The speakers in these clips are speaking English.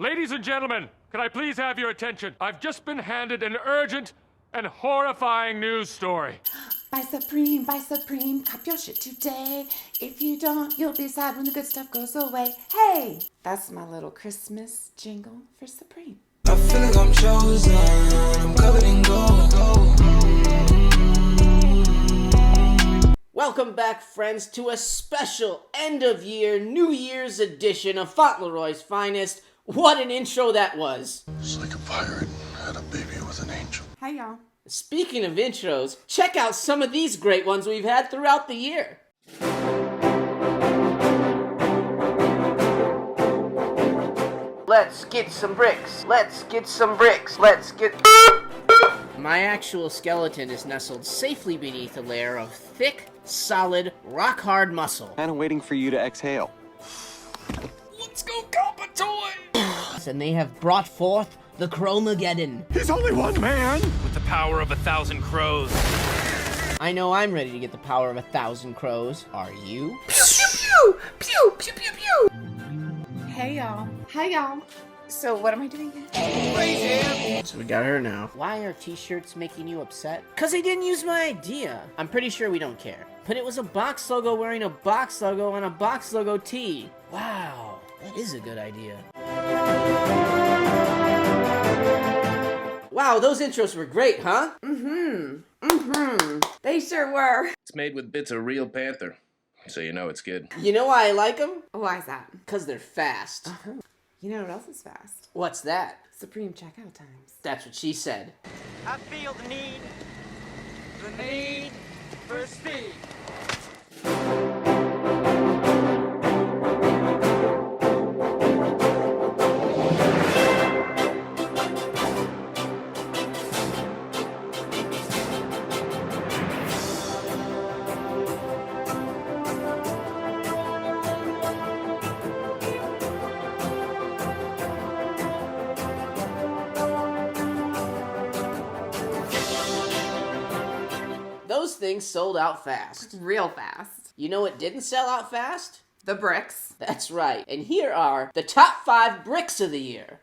Ladies and gentlemen, can I please have your attention? I've just been handed an urgent and horrifying news story. Buy Supreme, cop your shit today. If you don't, you'll be sad when the good stuff goes away. Hey! That's my little Christmas jingle for Supreme. I feel like I'm chosen, I'm covered in gold. Welcome back, friends, to a special end-of-year, New Year's edition of Fauntleroy's Finest. What an intro that was! It's like a pirate had a baby with an angel. Hey, y'all. Speaking of intros, check out some of these great ones we've had throughout the year. Let's get some bricks. Let's get some bricks. Let's get... My actual skeleton is nestled safely beneath a layer of thick, solid, rock-hard muscle. And I'm waiting for you to exhale. Let's go, Coppertoy! And they have brought forth the Chromageddon. He's only one man! With the power of 1,000 crows. I know I'm ready to get the power of 1,000 crows. Are you? Pew, pew, pew! Pew, pew, pew, pew! Hey, y'all. Hey, y'all. So, what am I doing here? So we got her now. Why are t-shirts making you upset? Cause they didn't use my idea. I'm pretty sure we don't care. But it was a box logo wearing a box logo on a box logo tee. Wow, that is a good idea. Wow, those intros were great, huh? They sure were. It's made with bits of real panther, so you know it's good. You know why I like them? Why is that? Cause they're fast. You know what else is fast? What's that? Supreme checkout times. That's what she said. I feel the need for speed. Those things sold out fast. Real fast. You know what didn't sell out fast? The bricks. That's right. And here are the top 5 bricks of the year.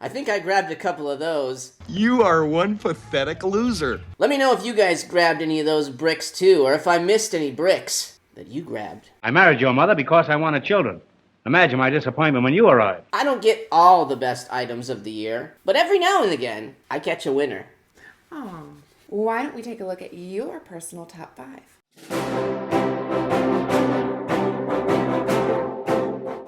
I think I grabbed a couple of those. You are one pathetic loser. Let me know if you guys grabbed any of those bricks too, or if I missed any bricks that you grabbed. I married your mother because I wanted children. Imagine my disappointment when you arrived. I don't get all the best items of the year, but every now and again, I catch a winner. Oh. Why don't we take a look at your personal top 5?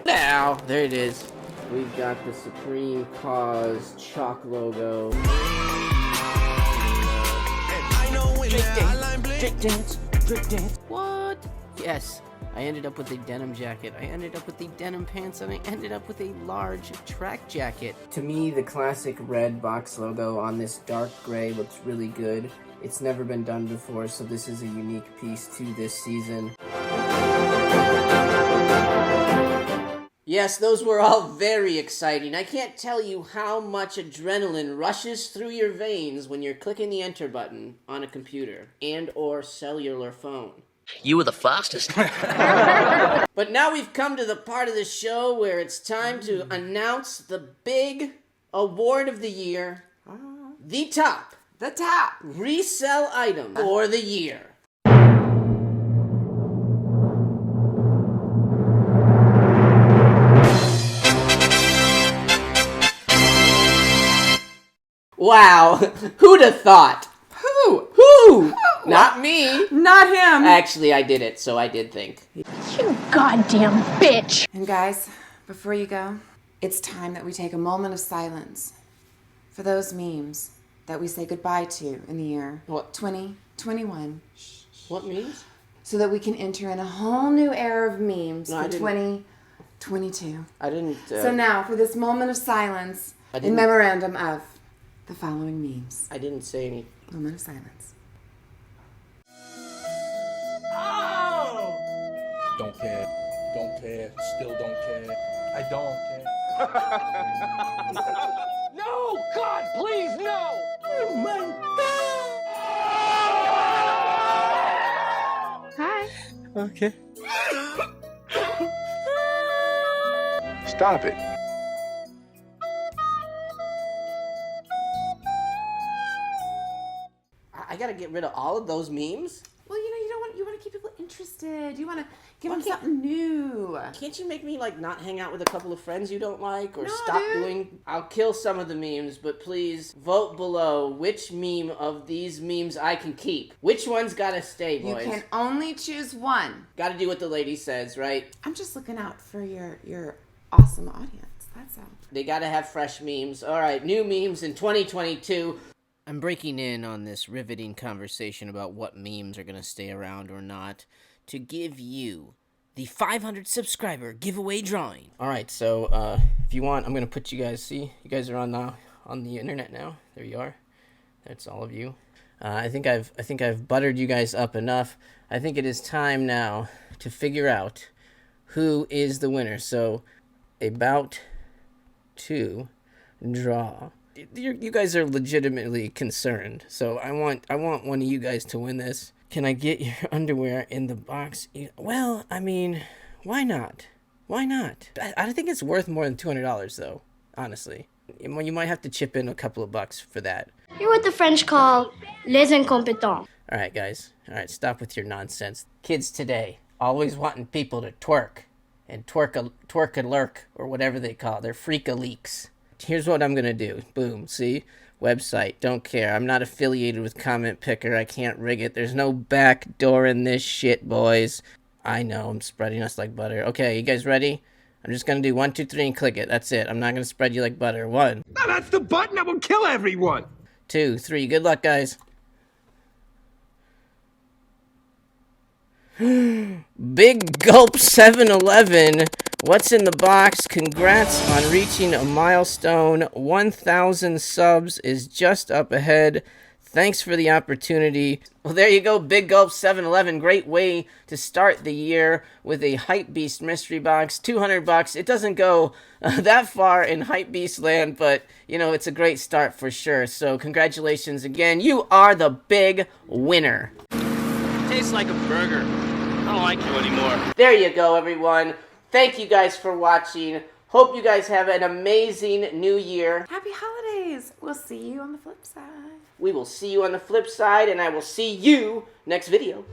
Now, there it is. We've got the Supreme Cause chalk logo. Drip dance. What? Yes, I ended up with a denim jacket. I ended up with the denim pants, and I ended up with a large track jacket. To me, the classic red box logo on this dark gray looks really good. It's never been done before, so this is a unique piece to this season. Yes, those were all very exciting. I can't tell you how much adrenaline rushes through your veins when you're clicking the enter button on a computer and or cellular phone. You were the fastest. But now we've come to the part of the show where it's time to announce the big award of the year, the top resell item for the year. Wow, who'd have thought? Who? Not me. Not him. Actually, I did it, so I did think. You goddamn bitch! And guys, before you go, it's time that we take a moment of silence for those memes that we say goodbye to in the year What? 2021. What means? So that we can enter in a whole new era of memes No, I for didn't. 2022. I didn't... So now, for this moment of silence, I in didn't- memorandum of the following memes. I didn't say any... Moment of silence. Don't care. Don't care. Still don't care. I don't care. No! God, please, no! Oh my Hi. Okay. Stop it. I gotta get rid of all of those memes? Well, you want to keep people interested. You want to give Why them can't- something new. Can't you make me, like, not hang out with a couple of friends you don't like? Or No, stop dude. doing... I'll kill some of the memes, but please vote below which meme of these memes I can keep. Which one's gotta stay, You boys? can only choose one. Gotta do what the lady says, right? I'm just looking out for your awesome audience. That's all. They gotta have fresh memes. Alright, new memes in 2022. I'm breaking in on this riveting conversation about what memes are gonna stay around or not to give you the 500 subscriber giveaway drawing. Alright, so if you want, I'm gonna put you guys, see, you guys are on the internet now. There you are. That's all of you. I think I've buttered you guys up enough. I think it is time now to figure out who is the winner. So, about to draw. You guys are legitimately concerned, so I want one of you guys to win this. Can I get your underwear in the box? Well, I mean, why not? Why not? I think it's worth more than $200, though, honestly. You might have to chip in a couple of bucks for that. You're what the French call les incompetents. Alright, guys. Alright, stop with your nonsense. Kids today, always wanting people to twerk. And twerk a lurk, or whatever they call it. They're freak-a-leaks. Here's what I'm gonna do. Boom, see? Website, don't care. I'm not affiliated with Comment Picker. I can't rig it. There's no back door in this shit, boys. I know, I'm spreading us like butter. Okay, you guys ready? I'm just gonna do 1, 2, 3 and click it. That's it. I'm not gonna spread you like butter. 1. No, that's the button that will kill everyone. 2, 3. Good luck, guys. Big Gulp 7-Eleven. What's in the box? Congrats on reaching a milestone. 1,000 subs is just up ahead. Thanks for the opportunity. Well, there you go, Big Gulp 7-Eleven. Great way to start the year with a Hype Beast mystery box. $200. It doesn't go that far in Hype Beast land, but, you know, it's a great start for sure. So congratulations again. You are the big winner. Tastes like a burger. I don't like you anymore. There you go, everyone. Thank you guys for watching. Hope you guys have an amazing new year. Happy holidays. We'll see you on the flip side. We will see you on the flip side, and I will see you next video.